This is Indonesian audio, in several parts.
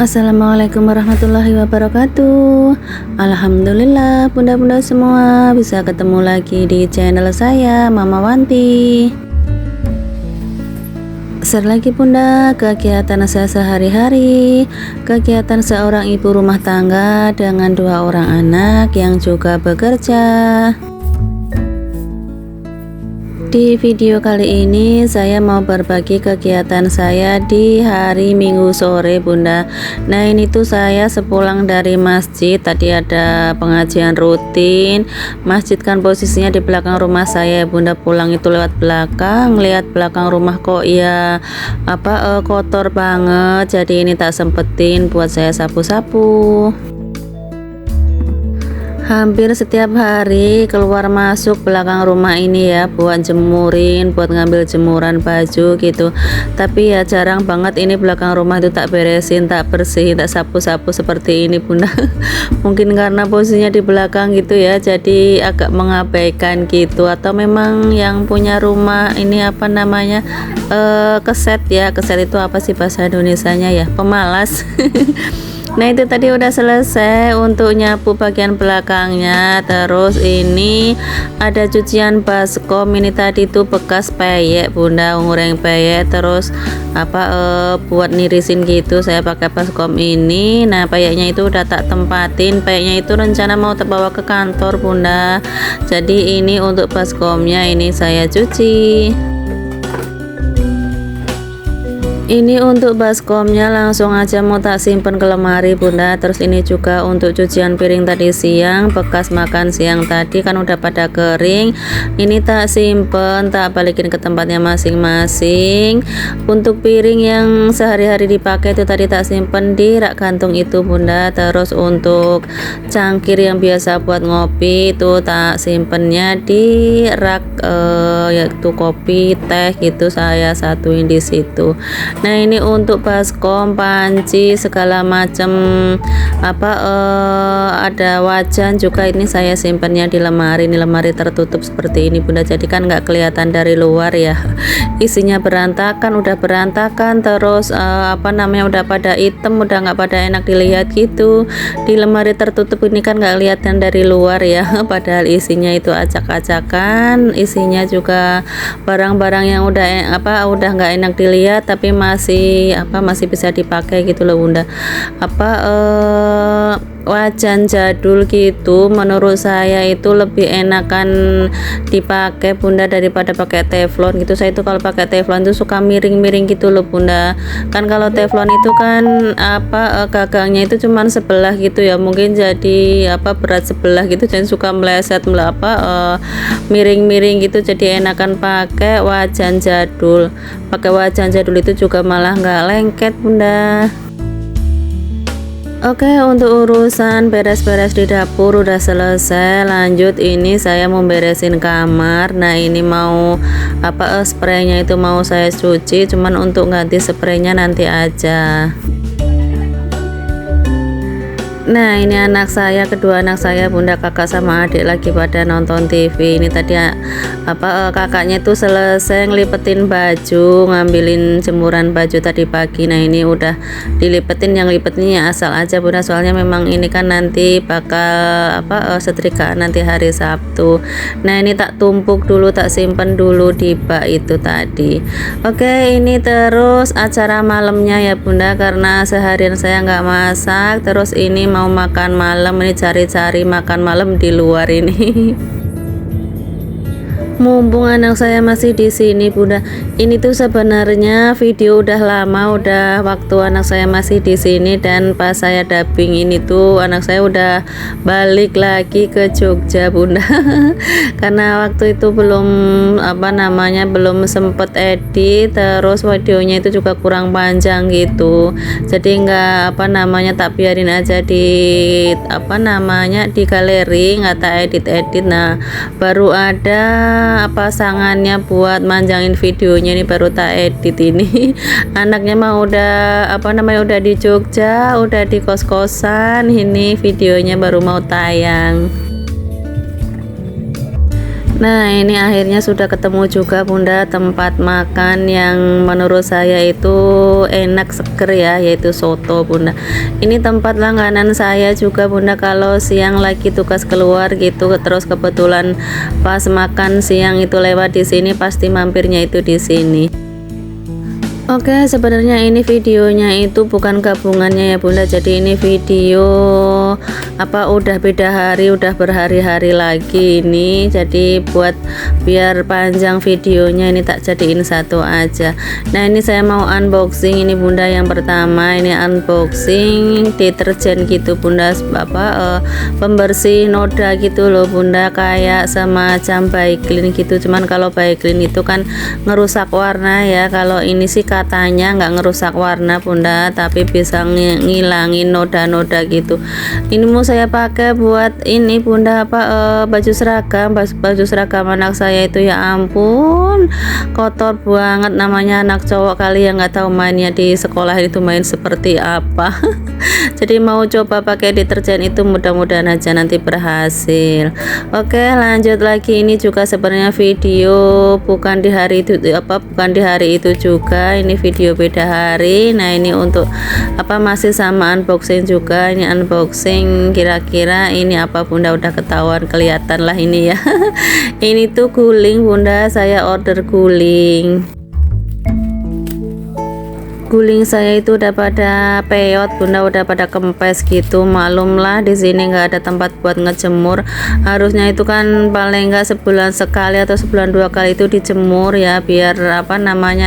Assalamualaikum warahmatullahi wabarakatuh. Alhamdulillah bunda-bunda semua bisa ketemu lagi di channel saya Mama Wanti. Share lagi bunda kegiatan saya sehari-hari, kegiatan seorang ibu rumah tangga dengan 2 orang anak yang juga bekerja. Di video kali ini saya mau berbagi kegiatan saya di hari Minggu sore bunda. Nah ini tuh saya sepulang dari masjid, tadi ada pengajian rutin. Masjid kan posisinya di belakang rumah saya bunda, pulang itu lewat belakang, lihat belakang rumah kok ya kotor banget, jadi ini tak sempetin buat saya sapu-sapu. Hampir setiap hari keluar masuk belakang rumah ini ya buat jemurin, buat ngambil jemuran baju gitu. Tapi ya jarang banget ini belakang rumah itu tak beresin, tak bersihin, tak sapu-sapu seperti ini bunda. Mungkin karena posisinya di belakang gitu ya, jadi agak mengabaikan gitu. Atau memang yang punya rumah ini keset ya. Keset itu apa sih bahasa Indonesianya ya? Pemalas. Nah itu tadi udah selesai untuk nyapu bagian belakangnya. Terus ini ada cucian baskom, ini tadi tuh bekas peyek bunda, ngureng peyek. Terus buat nirisin gitu saya pakai baskom ini. Nah peyeknya itu udah tak tempatin, peyeknya itu rencana mau terbawa ke kantor bunda. Jadi ini untuk baskomnya ini saya cuci. Ini untuk baskomnya langsung aja mau tak simpen ke lemari bunda. Terus ini juga untuk cucian piring tadi siang, bekas makan siang tadi kan udah pada kering. Ini tak simpen, tak balikin ke tempatnya masing-masing. Untuk piring yang sehari-hari dipakai itu tadi tak simpen di rak gantung itu bunda. Terus untuk cangkir yang biasa buat ngopi itu tak simpennya di rak yaitu kopi, teh gitu, saya satuin di situ. Nah ini untuk baskom, panci segala macam ada wajan juga ini saya simpannya di lemari. Ini lemari tertutup seperti ini bunda, jadi kan nggak kelihatan dari luar ya. Isinya berantakan, udah berantakan, terus udah pada hitam, udah nggak pada enak dilihat gitu. Di lemari tertutup ini kan nggak kelihatan dari luar ya, padahal isinya itu acak-acakan. Isinya juga barang-barang yang udah nggak enak dilihat tapi masih bisa dipakai gitu loh bunda. Wajan jadul gitu menurut saya itu lebih enakan dipakai bunda daripada pakai teflon gitu. Saya itu kalau pakai teflon itu suka miring-miring gitu loh bunda. Kan kalau teflon itu kan gagangnya itu cuman sebelah gitu ya, mungkin jadi berat sebelah gitu, jadi suka meleset miring-miring gitu. Jadi enakan pakai wajan jadul. Pakai wajan jadul itu juga malah nggak lengket bunda. Oke, untuk urusan beres-beres di dapur udah selesai. Lanjut ini saya mau beresin kamar. Nah ini mau spraynya itu mau saya cuci, cuman untuk ganti spraynya nanti aja. Nah ini anak saya, kedua anak saya bunda, kakak sama adik lagi pada nonton TV. Ini tadi kakaknya itu selesai ngelipetin baju, ngambilin jemuran baju tadi pagi. Nah ini udah dilipetin, yang lipetnya asal aja bunda, soalnya memang ini kan nanti bakal setrikaan nanti hari Sabtu. Nah ini tak tumpuk dulu, tak simpen dulu di bak itu tadi. Oke, ini terus acara malamnya ya bunda, karena seharian saya nggak masak. Terus ini mau makan malam, ini cari-cari makan malam di luar ini. Mumpung anak saya masih di sini bunda, ini tuh sebenarnya video udah lama, udah waktu anak saya masih di sini, dan pas saya dubbing ini tuh anak saya udah balik lagi ke Jogja bunda. Karena waktu itu belum belum sempet edit, terus videonya itu juga kurang panjang gitu, jadi nggak tak biarin aja di di galeri, nggak tak edit. Nah baru ada pasangannya buat manjangin videonya ini baru tak edit ini. Anaknya mah udah udah di Jogja, udah di kos-kosan, ini videonya baru mau tayang. Nah, ini akhirnya sudah ketemu juga Bunda tempat makan yang menurut saya itu enak seger ya, yaitu soto Bunda. Ini tempat langganan saya juga Bunda, kalau siang lagi tugas keluar gitu, terus kebetulan pas makan siang itu lewat di sini, pasti mampirnya itu di sini. Oke, sebenarnya ini videonya itu bukan gabungannya ya Bunda, jadi ini video udah beda hari, udah berhari-hari lagi ini, jadi buat biar panjang videonya ini tak jadiin satu aja. Nah, ini saya mau unboxing ini Bunda. Yang pertama ini unboxing deterjen gitu Bunda, pembersih noda gitu loh Bunda, kayak semacam Baiklin gitu, cuman kalau Baiklin itu kan ngerusak warna ya, kalau ini sih katanya nggak ngerusak warna Bunda, tapi bisa ngilangin noda-noda gitu. Ini mau saya pakai buat ini Bunda, baju seragam anak saya itu, ya ampun kotor banget, namanya anak cowok kali ya, nggak tahu mainnya di sekolah itu main seperti apa. Jadi mau coba pakai deterjen itu, mudah-mudahan aja nanti berhasil. Oke, lanjut lagi. Ini juga sebenarnya video bukan di hari itu juga, ini video beda hari. Nah, ini untuk masih sama unboxing juga, ini unboxing kira-kira ini apa Bunda, udah ketahuan kelihatan lah ini ya. Ini tuh guling Bunda, saya order guling saya itu udah pada peot Bunda, udah pada kempes gitu. Maklum lah di sini nggak ada tempat buat ngejemur, harusnya itu kan paling nggak sebulan sekali atau sebulan 2 kali itu dijemur ya, biar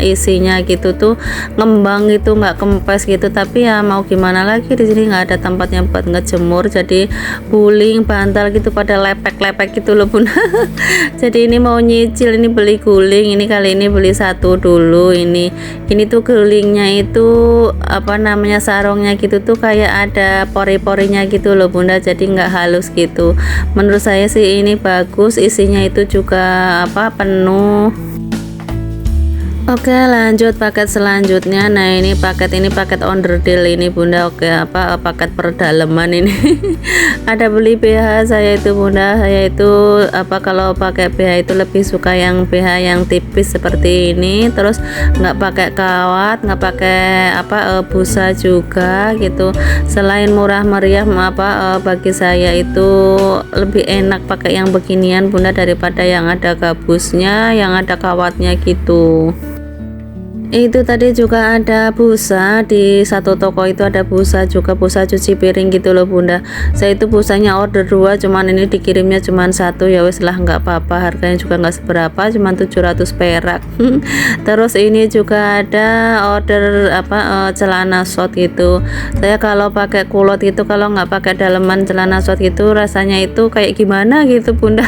isinya gitu tuh ngembang gitu, nggak kempes gitu. Tapi ya mau gimana lagi, di sini nggak ada tempatnya buat ngejemur, jadi guling bantal gitu pada lepek-lepek gitu loh Bunda. Jadi ini mau nyicil, ini beli guling, ini kali ini beli satu dulu. Ini tuh gulingnya itu sarungnya gitu tuh kayak ada pori-porinya gitu loh Bunda, jadi nggak halus gitu. Menurut saya sih ini bagus, isinya itu juga penuh. Oke, lanjut paket selanjutnya. Nah, ini paket onderdil ini Bunda. Oke, paket perdalaman ini. Ada beli BH saya itu Bunda. Saya itu kalau pakai BH itu lebih suka yang BH yang tipis seperti ini, terus nggak pakai kawat, nggak pakai busa juga gitu. Selain murah meriah, bagi saya itu lebih enak pakai yang beginian Bunda, daripada yang ada gabusnya, yang ada kawatnya gitu. Itu tadi juga ada busa, di satu toko itu ada busa juga, busa cuci piring gitu loh Bunda. Saya itu busanya order 2, cuman ini dikirimnya cuman 1, ya wes lah nggak apa-apa, harganya juga nggak seberapa, cuman 700 perak. Terus ini juga ada order celana short gitu. Saya kalau pakai kulot itu, kalau nggak pakai daleman celana short itu rasanya itu kayak gimana gitu Bunda.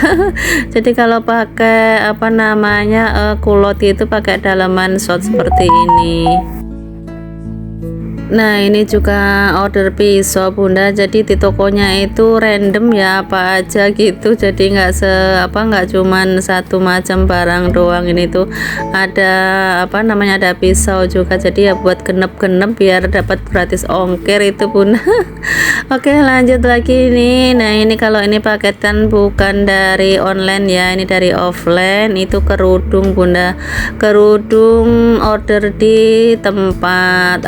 Jadi kalau pakai kulot itu pakai daleman short seperti ini. Nah, ini juga order pisau Bunda, jadi di tokonya itu random ya, apa aja gitu, jadi nggak cuman satu macam barang doang. Ini tuh ada ada pisau juga, jadi ya buat genep-genep biar dapat gratis ongkir itu Bunda. Oke, lanjut lagi nih. Nah, ini kalau ini paketan bukan dari online ya, ini dari offline. Itu kerudung Bunda, kerudung order di tempat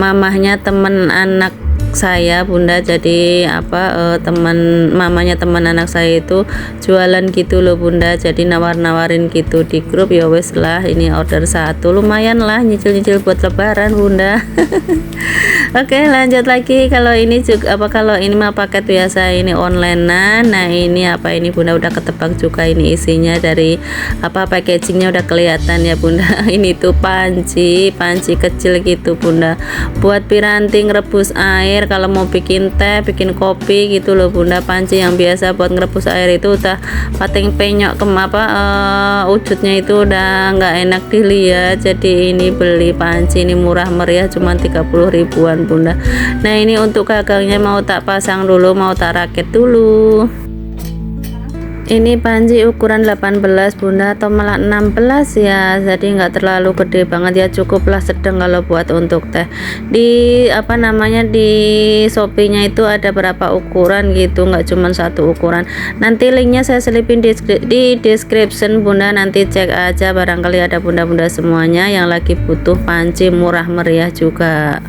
mamahnya temen anak saya Bunda. Jadi mamanya teman anak saya itu jualan gitu loh Bunda, jadi nawar-nawarin gitu di grup, ya wes lah ini order 1, lumayan lah nyicil-nyicil buat lebaran Bunda. Oke, lanjut lagi. Kalau ini juga kalau ini mah paket biasa, ini onlinean. Nah, ini ini Bunda, udah ketebak juga ini isinya, dari packagingnya udah kelihatan ya Bunda. Ini tuh panci kecil gitu Bunda, buat piranti ngerebus air, kalau mau bikin teh, bikin kopi gitu loh Bunda. Panci yang biasa buat ngerebus air itu udah pating penyok wujudnya itu udah nggak enak dilihat. Jadi ini beli panci ini murah meriah, cuma 30 ribuan Bunda. Nah, ini untuk gagangnya mau tak pasang dulu, mau tak rakit dulu. Ini panci ukuran 18 bunda, atau malah 16 ya, jadi nggak terlalu gede banget ya, cukuplah sedang kalau buat untuk teh. Di apa namanya, di Shopee-nya itu ada berapa ukuran gitu, nggak cuma satu ukuran. Nanti linknya saya selipin di description bunda, nanti cek aja, barangkali ada bunda-bunda semuanya yang lagi butuh panci murah meriah juga.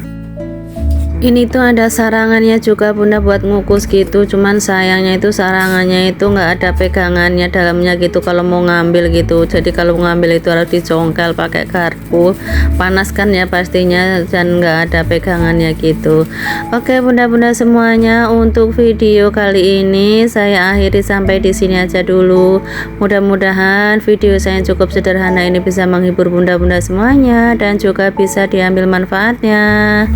Ini tuh ada sarangannya juga bunda buat ngukus gitu, cuman sayangnya itu sarangannya itu nggak ada pegangannya dalamnya gitu kalau mau ngambil gitu. Jadi kalau ngambil itu harus dicongkel pakai garpu, panas kan ya pastinya, dan nggak ada pegangannya gitu. Oke bunda-bunda semuanya, untuk video kali ini saya akhiri sampai di sini aja dulu. Mudah-mudahan video saya cukup sederhana ini bisa menghibur bunda-bunda semuanya dan juga bisa diambil manfaatnya.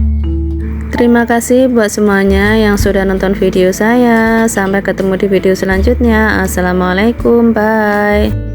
Terima kasih buat semuanya yang sudah nonton video saya. Sampai ketemu di video selanjutnya. Assalamualaikum, bye.